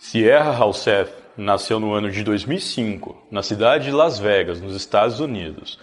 Sierra Halseth nasceu no ano de 2005, na cidade de Las Vegas, nos Estados Unidos.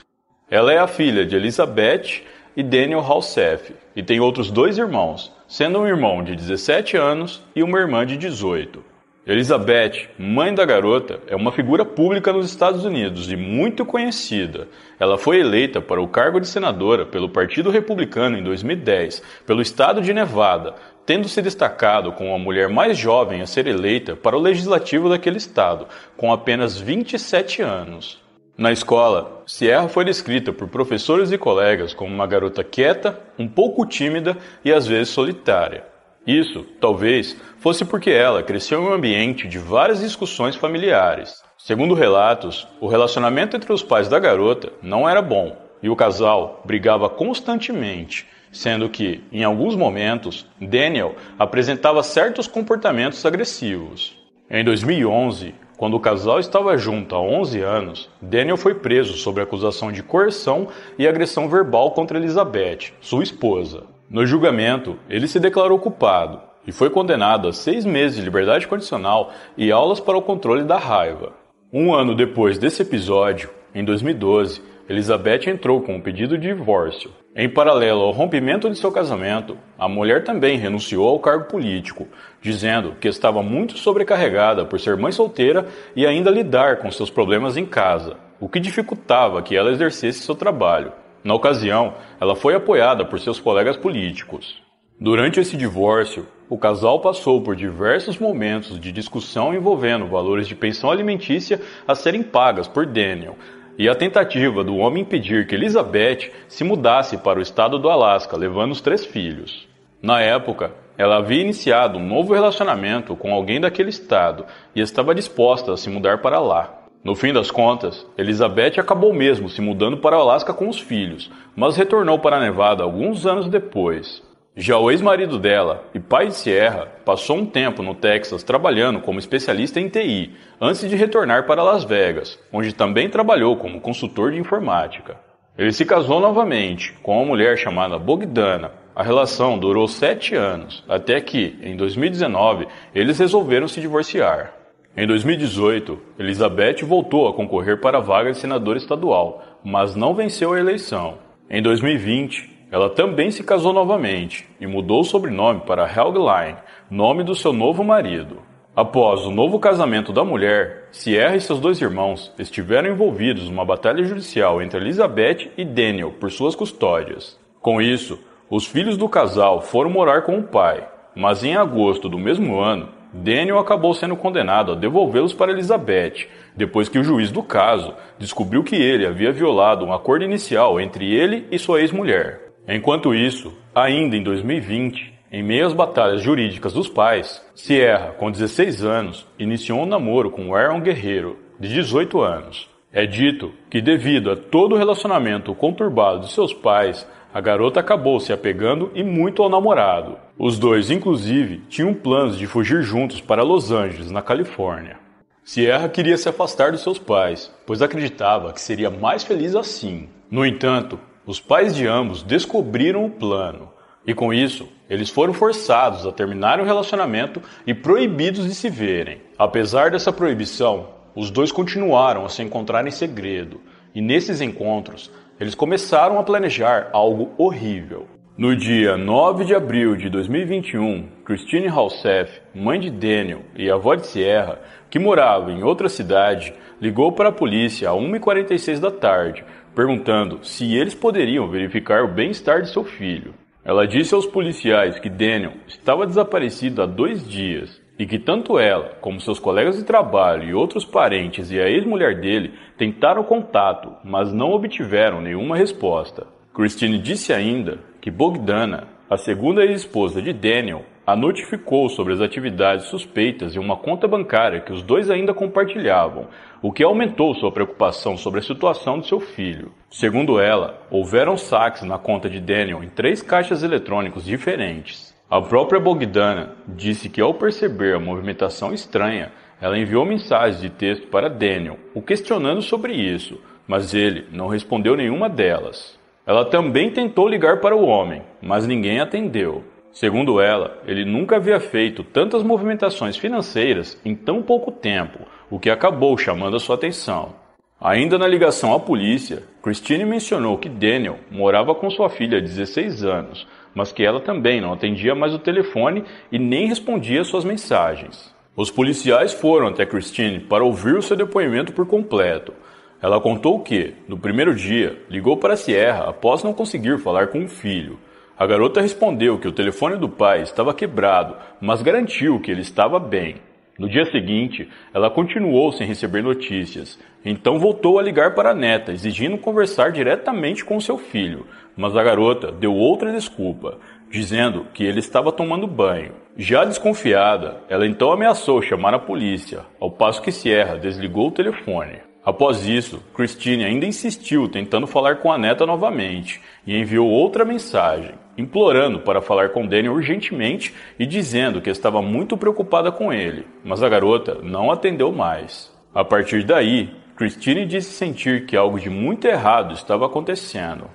Ela é a filha de Elizabeth e Daniel Halseth e tem outros dois irmãos, sendo um irmão de 17 anos e uma irmã de 18. Elizabeth, mãe da garota, é uma figura pública nos Estados Unidos e muito conhecida. Ela foi eleita para o cargo de senadora pelo Partido Republicano em 2010, pelo estado de Nevada, tendo se destacado como a mulher mais jovem a ser eleita para o legislativo daquele estado, com apenas 27 anos. Na escola, Sierra foi descrita por professores e colegas como uma garota quieta, um pouco tímida e às vezes solitária. Isso, talvez, fosse porque ela cresceu em um ambiente de várias discussões familiares. Segundo relatos, o relacionamento entre os pais da garota não era bom e o casal brigava constantemente, sendo que, em alguns momentos, Daniel apresentava certos comportamentos agressivos. Em 2011, quando o casal estava junto há 11 anos, Daniel foi preso sob acusação de coerção e agressão verbal contra Elizabeth, sua esposa. No julgamento, ele se declarou culpado e foi condenado a 6 meses de liberdade condicional e aulas para o controle da raiva. Um ano depois desse episódio, em 2012, Elizabeth entrou com um pedido de divórcio. Em paralelo ao rompimento de seu casamento, a mulher também renunciou ao cargo político, dizendo que estava muito sobrecarregada por ser mãe solteira e ainda lidar com seus problemas em casa, o que dificultava que ela exercesse seu trabalho. Na ocasião, ela foi apoiada por seus colegas políticos. Durante esse divórcio, o casal passou por diversos momentos de discussão envolvendo valores de pensão alimentícia a serem pagas por Daniel, e a tentativa do homem impedir que Elizabeth se mudasse para o estado do Alasca, levando os 3 filhos. Na época, ela havia iniciado um novo relacionamento com alguém daquele estado e estava disposta a se mudar para lá. No fim das contas, Elizabeth acabou mesmo se mudando para o Alasca com os filhos, mas retornou para Nevada alguns anos depois. Já o ex-marido dela e pai de Sierra passou um tempo no Texas trabalhando como especialista em TI, antes de retornar para Las Vegas, onde também trabalhou como consultor de informática. Ele se casou novamente com uma mulher chamada Bogdana. A relação durou 7 anos, até que, em 2019, eles resolveram se divorciar. Em 2018, Elizabeth voltou a concorrer para a vaga de senadora estadual, mas não venceu a eleição. Em 2020, ela também se casou novamente e mudou o sobrenome para Helgeline, nome do seu novo marido. Após o novo casamento da mulher, Sierra e seus 2 irmãos estiveram envolvidos numa batalha judicial entre Elizabeth e Daniel por suas custódias. Com isso, os filhos do casal foram morar com o pai, mas em agosto do mesmo ano, Daniel acabou sendo condenado a devolvê-los para Elizabeth, depois que o juiz do caso descobriu que ele havia violado um acordo inicial entre ele e sua ex-mulher. Enquanto isso, ainda em 2020, em meio às batalhas jurídicas dos pais, Sierra, com 16 anos, iniciou um namoro com Aaron Guerreiro, de 18 anos. É dito que, devido a todo o relacionamento conturbado de seus pais, a garota acabou se apegando e muito ao namorado. Os dois, inclusive, tinham planos de fugir juntos para Los Angeles, na Califórnia. Sierra queria se afastar dos seus pais, pois acreditava que seria mais feliz assim. No entanto, os pais de ambos descobriram o plano, e com isso, eles foram forçados a terminar o relacionamento e proibidos de se verem. Apesar dessa proibição, os dois continuaram a se encontrar em segredo, e nesses encontros, eles começaram a planejar algo horrível. No dia 9 de abril de 2021, Christine Halseth, mãe de Daniel e avó de Sierra, que morava em outra cidade, ligou para a polícia às 1h46 da tarde, perguntando se eles poderiam verificar o bem-estar de seu filho. Ela disse aos policiais que Daniel estava desaparecido há 2 dias e que tanto ela, como seus colegas de trabalho e outros parentes e a ex-mulher dele tentaram contato, mas não obtiveram nenhuma resposta. Christine disse ainda que Bogdana, a segunda ex-esposa de Daniel, a notificou sobre as atividades suspeitas em uma conta bancária que os dois ainda compartilhavam, o que aumentou sua preocupação sobre a situação de seu filho. Segundo ela, houveram saques na conta de Daniel em 3 caixas eletrônicos diferentes. A própria Bogdana disse que, ao perceber a movimentação estranha, ela enviou mensagens de texto para Daniel, o questionando sobre isso, mas ele não respondeu nenhuma delas. Ela também tentou ligar para o homem, mas ninguém atendeu. Segundo ela, ele nunca havia feito tantas movimentações financeiras em tão pouco tempo, o que acabou chamando a sua atenção. Ainda na ligação à polícia, Christine mencionou que Daniel morava com sua filha de 16 anos, mas que ela também não atendia mais o telefone e nem respondia suas mensagens. Os policiais foram até Christine para ouvir o seu depoimento por completo. Ela contou que, no primeiro dia, ligou para Sierra após não conseguir falar com o filho. A garota respondeu que o telefone do pai estava quebrado, mas garantiu que ele estava bem. No dia seguinte, ela continuou sem receber notícias. Então voltou a ligar para a neta, exigindo conversar diretamente com seu filho. Mas a garota deu outra desculpa, dizendo que ele estava tomando banho. Já desconfiada, ela então ameaçou chamar a polícia, ao passo que Sierra desligou o telefone. Após isso, Christine ainda insistiu tentando falar com a neta novamente e enviou outra mensagem, implorando para falar com Daniel urgentemente e dizendo que estava muito preocupada com ele, mas a garota não atendeu mais. A partir daí, Christine disse sentir que algo de muito errado estava acontecendo.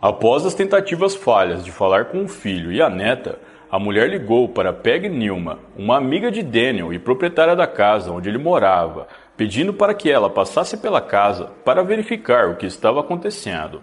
Após as tentativas falhas de falar com o filho e a neta, a mulher ligou para Peg Newman, uma amiga de Daniel e proprietária da casa onde ele morava, pedindo para que ela passasse pela casa para verificar o que estava acontecendo.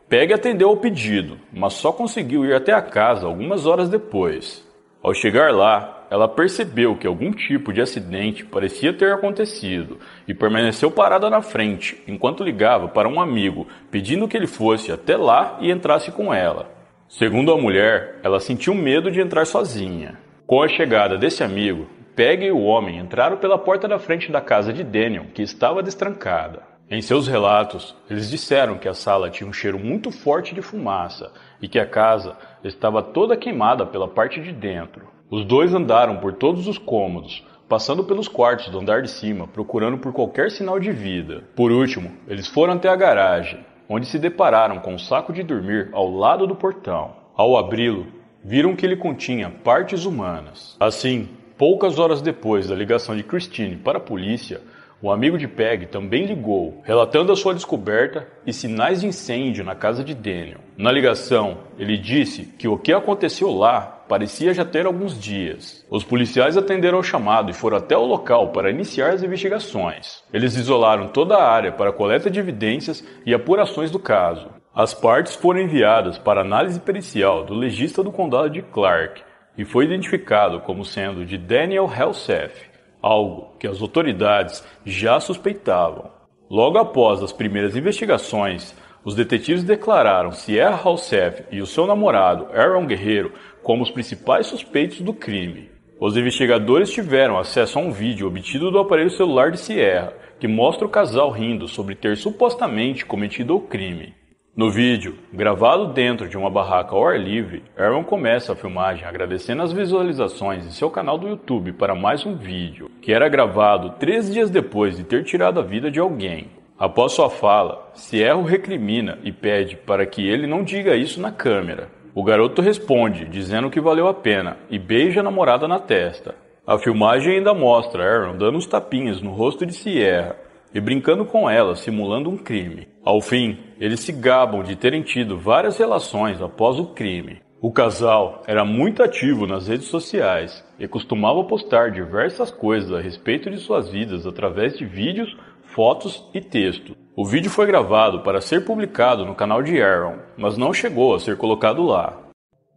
Peg atendeu ao pedido, mas só conseguiu ir até a casa algumas horas depois. Ao chegar lá, ela percebeu que algum tipo de acidente parecia ter acontecido e permaneceu parada na frente enquanto ligava para um amigo, pedindo que ele fosse até lá e entrasse com ela. Segundo a mulher, ela sentiu medo de entrar sozinha. Com a chegada desse amigo, Peg e o homem entraram pela porta da frente da casa de Daniel, que estava destrancada. Em seus relatos, eles disseram que a sala tinha um cheiro muito forte de fumaça e que a casa estava toda queimada pela parte de dentro. Os dois andaram por todos os cômodos, passando pelos quartos do andar de cima, procurando por qualquer sinal de vida. Por último, eles foram até a garagem, onde se depararam com um saco de dormir ao lado do portão. Ao abri-lo, viram que ele continha partes humanas. Assim, poucas horas depois da ligação de Christine para a polícia, o amigo de Peg também ligou, relatando a sua descoberta e sinais de incêndio na casa de Daniel. Na ligação, ele disse que o que aconteceu lá parecia já ter alguns dias. Os policiais atenderam ao chamado e foram até o local para iniciar as investigações. Eles isolaram toda a área para a coleta de evidências e apurações do caso. As partes foram enviadas para análise pericial do legista do condado de Clark e foi identificado como sendo de Daniel Halseth, algo que as autoridades já suspeitavam. Logo após as primeiras investigações, os detetives declararam Sierra Halseth e o seu namorado, Aaron Guerreiro, como os principais suspeitos do crime. Os investigadores tiveram acesso a um vídeo obtido do aparelho celular de Sierra, que mostra o casal rindo sobre ter supostamente cometido o crime. No vídeo, gravado dentro de uma barraca ao ar livre, Aaron começa a filmagem agradecendo as visualizações em seu canal do YouTube para mais um vídeo, que era gravado 3 dias depois de ter tirado a vida de alguém. Após sua fala, Sierra o recrimina e pede para que ele não diga isso na câmera. O garoto responde, dizendo que valeu a pena, e beija a namorada na testa. A filmagem ainda mostra Aaron dando uns tapinhas no rosto de Sierra e brincando com ela, simulando um crime. Ao fim, eles se gabam de terem tido várias relações após o crime. O casal era muito ativo nas redes sociais e costumava postar diversas coisas a respeito de suas vidas através de vídeos, fotos e texto. O vídeo foi gravado para ser publicado no canal de Aaron, mas não chegou a ser colocado lá.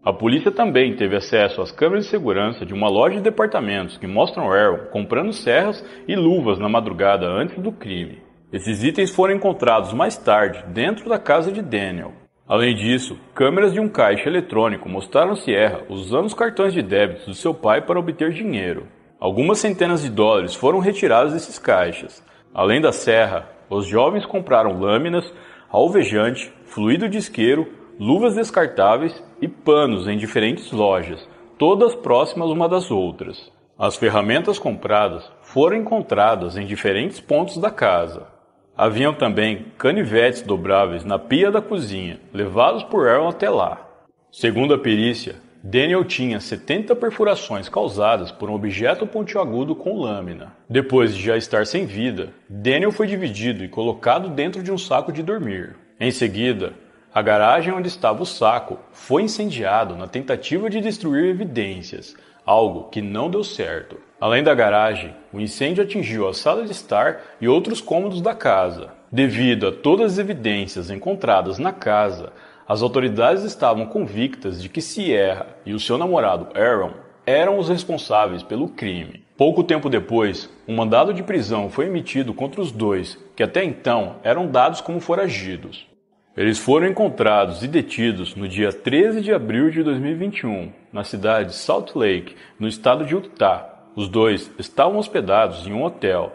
A polícia também teve acesso às câmeras de segurança de uma loja de departamentos que mostram Aaron comprando serras e luvas na madrugada antes do crime. Esses itens foram encontrados mais tarde dentro da casa de Daniel. Além disso, câmeras de um caixa eletrônico mostraram Sierra usando os cartões de débito do seu pai para obter dinheiro. Algumas centenas de dólares foram retiradas desses caixas. Além da serra, os jovens compraram lâminas, alvejante, fluido de isqueiro, luvas descartáveis e panos em diferentes lojas, todas próximas uma das outras. As ferramentas compradas foram encontradas em diferentes pontos da casa. Haviam também canivetes dobráveis na pia da cozinha, levados por Aaron até lá. Segundo a perícia, Daniel tinha 70 perfurações causadas por um objeto pontiagudo com lâmina. Depois de já estar sem vida, Daniel foi dividido e colocado dentro de um saco de dormir. Em seguida, A garagem onde estava o saco foi incendiado na tentativa de destruir evidências, algo que não deu certo. Além da garagem, o incêndio atingiu a sala de estar e outros cômodos da casa. Devido a todas as evidências encontradas na casa, as autoridades estavam convictas de que Sierra e o seu namorado Aaron eram os responsáveis pelo crime. Pouco tempo depois, um mandado de prisão foi emitido contra os dois, que até então eram dados como foragidos. Eles foram encontrados e detidos no dia 13 de abril de 2021, na cidade de Salt Lake, no estado de Utah. Os dois estavam hospedados em um hotel.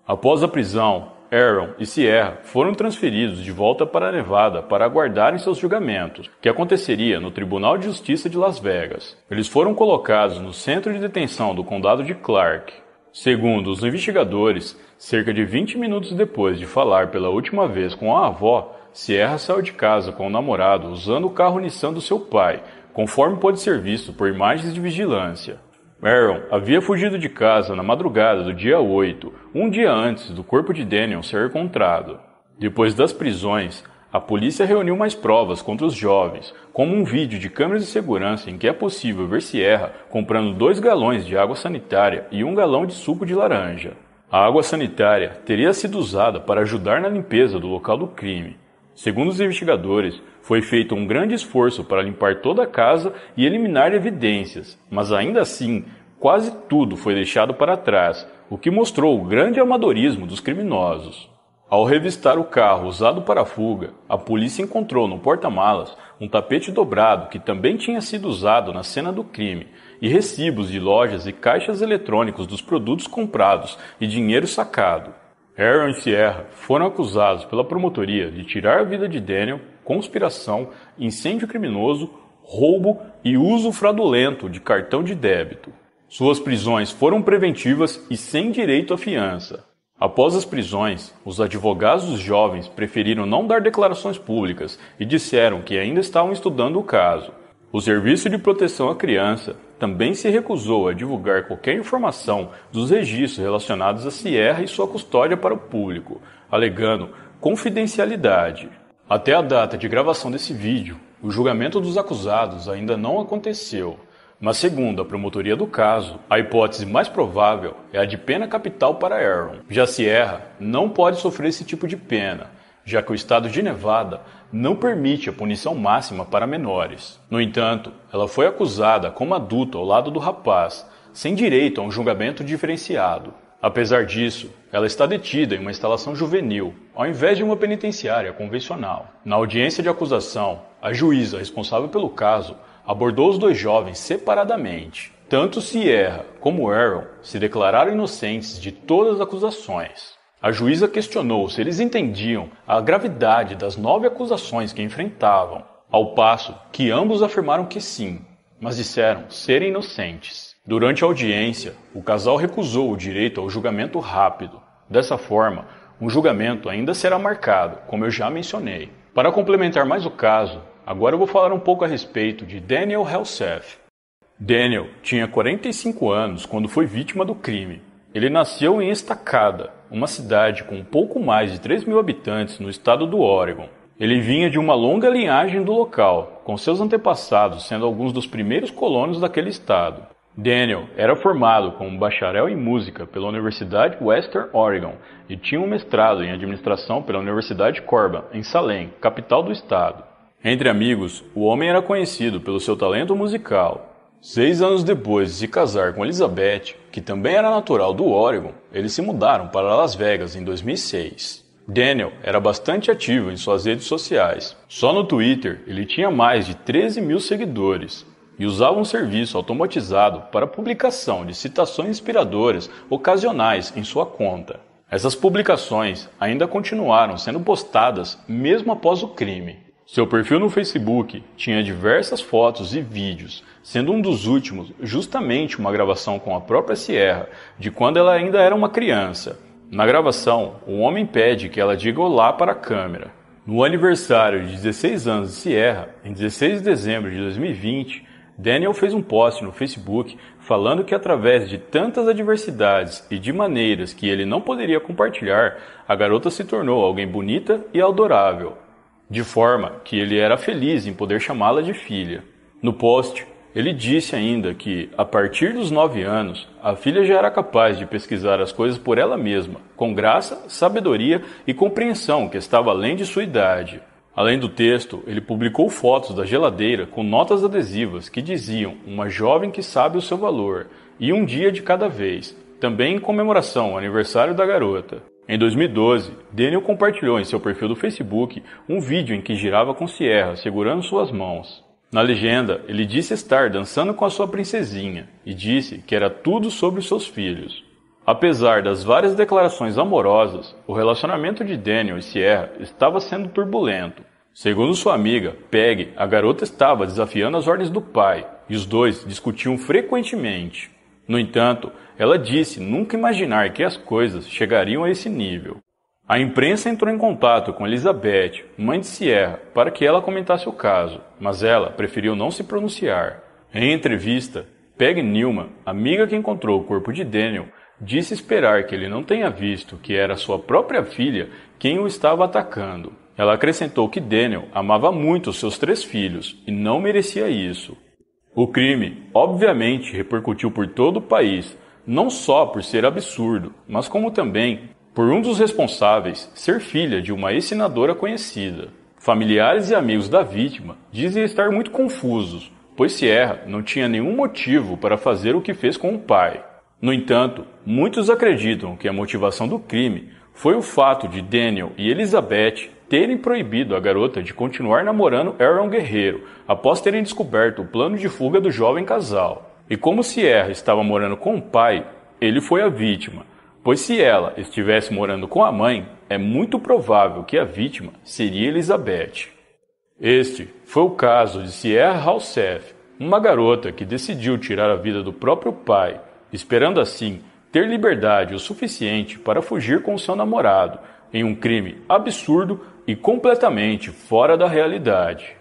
Após a prisão, Aaron e Sierra foram transferidos de volta para Nevada para aguardarem seus julgamentos, que aconteceria no Tribunal de Justiça de Las Vegas. Eles foram colocados no centro de detenção do condado de Clark. Segundo os investigadores, cerca de 20 minutos depois de falar pela última vez com a avó, Sierra saiu de casa com o namorado usando o carro Nissan do seu pai, conforme pôde ser visto por imagens de vigilância. Aaron havia fugido de casa na madrugada do dia 8, um dia antes do corpo de Daniel ser encontrado. Depois das prisões, a polícia reuniu mais provas contra os jovens, como um vídeo de câmeras de segurança em que é possível ver Sierra comprando 2 galões de água sanitária e 1 galão de suco de laranja. A água sanitária teria sido usada para ajudar na limpeza do local do crime. Segundo os investigadores, foi feito um grande esforço para limpar toda a casa e eliminar evidências, mas ainda assim, quase tudo foi deixado para trás, o que mostrou o grande amadorismo dos criminosos. Ao revistar o carro usado para a fuga, a polícia encontrou no porta-malas um tapete dobrado que também tinha sido usado na cena do crime, e recibos de lojas e caixas eletrônicos dos produtos comprados e dinheiro sacado. Aaron e Sierra foram acusados pela promotoria de tirar a vida de Daniel, conspiração, incêndio criminoso, roubo e uso fraudulento de cartão de débito. Suas prisões foram preventivas e sem direito à fiança. Após as prisões, os advogados dos jovens preferiram não dar declarações públicas e disseram que ainda estavam estudando o caso. O Serviço de Proteção à Criança também se recusou a divulgar qualquer informação dos registros relacionados a Sierra e sua custódia para o público, alegando confidencialidade. Até a data de gravação desse vídeo, o julgamento dos acusados ainda não aconteceu, mas segundo a promotoria do caso, a hipótese mais provável é a de pena capital para Aaron. Já Sierra não pode sofrer esse tipo de pena, já que o estado de Nevada não permite a punição máxima para menores. No entanto, ela foi acusada como adulta ao lado do rapaz, sem direito a um julgamento diferenciado. Apesar disso, ela está detida em uma instalação juvenil, ao invés de uma penitenciária convencional. Na audiência de acusação, a juíza responsável pelo caso abordou os 2 jovens separadamente. Tanto Sierra como Aaron se declararam inocentes de todas as acusações. A juíza questionou se eles entendiam a gravidade das 9 acusações que enfrentavam, ao passo que ambos afirmaram que sim, mas disseram serem inocentes. Durante a audiência, o casal recusou o direito ao julgamento rápido. Dessa forma, um julgamento ainda será marcado, como eu já mencionei. Para complementar mais o caso, agora eu vou falar um pouco a respeito de Daniel Halseth. Daniel tinha 45 anos quando foi vítima do crime. Ele nasceu em Estacada, uma cidade com um pouco mais de 3 mil habitantes no estado do Oregon. Ele vinha de uma longa linhagem do local, com seus antepassados sendo alguns dos primeiros colonos daquele estado. Daniel era formado como bacharel em música pela Universidade Western Oregon e tinha um mestrado em administração pela Universidade Corban, em Salem, capital do estado. Entre amigos, o homem era conhecido pelo seu talento musical. 6 anos depois de se casar com Elizabeth, que também era natural do Oregon, eles se mudaram para Las Vegas em 2006. Daniel era bastante ativo em suas redes sociais. Só no Twitter ele tinha mais de 13 mil seguidores e usava um serviço automatizado para publicação de citações inspiradoras ocasionais em sua conta. Essas publicações ainda continuaram sendo postadas mesmo após o crime. Seu perfil no Facebook tinha diversas fotos e vídeos, sendo um dos últimos justamente uma gravação com a própria Sierra, de quando ela ainda era uma criança. Na gravação, o homem pede que ela diga olá para a câmera. No aniversário de 16 anos de Sierra, em 16 de dezembro de 2020, Daniel fez um post no Facebook falando que através de tantas adversidades e de maneiras que ele não poderia compartilhar, a garota se tornou alguém bonita e adorável. de forma que ele era feliz em poder chamá-la de filha. No post, ele disse ainda que, a partir dos 9 anos, a filha já era capaz de pesquisar as coisas por ela mesma, com graça, sabedoria e compreensão que estava além de sua idade. Além do texto, ele publicou fotos da geladeira com notas adesivas que diziam "uma jovem que sabe o seu valor" e "um dia de cada vez", também em comemoração ao aniversário da garota. Em 2012, Daniel compartilhou em seu perfil do Facebook um vídeo em que girava com Sierra segurando suas mãos. Na legenda, ele disse estar dançando com a sua princesinha e disse que era tudo sobre os seus filhos. Apesar das várias declarações amorosas, o relacionamento de Daniel e Sierra estava sendo turbulento. Segundo sua amiga, Peg, a garota estava desafiando as ordens do pai e os dois discutiam frequentemente. No entanto, ela disse nunca imaginar que as coisas chegariam a esse nível. A imprensa entrou em contato com Elizabeth, mãe de Sierra, para que ela comentasse o caso, mas ela preferiu não se pronunciar. Em entrevista, Peg Newman, amiga que encontrou o corpo de Daniel, disse esperar que ele não tenha visto que era sua própria filha quem o estava atacando. Ela acrescentou que Daniel amava muito seus 3 filhos e não merecia isso. O crime, obviamente, repercutiu por todo o país, não só por ser absurdo, mas como também por um dos responsáveis ser filha de uma ex-senadora conhecida. Familiares e amigos da vítima dizem estar muito confusos, pois Sierra não tinha nenhum motivo para fazer o que fez com o pai. No entanto, muitos acreditam que a motivação do crime foi o fato de Daniel e Elizabeth terem proibido a garota de continuar namorando Aaron Guerreiro após terem descoberto o plano de fuga do jovem casal. E como Sierra estava morando com o pai, ele foi a vítima, pois se ela estivesse morando com a mãe, é muito provável que a vítima seria Elizabeth. Este foi o caso de Sierra Halseth, uma garota que decidiu tirar a vida do próprio pai, esperando assim ter liberdade o suficiente para fugir com seu namorado, em um crime absurdo e completamente fora da realidade.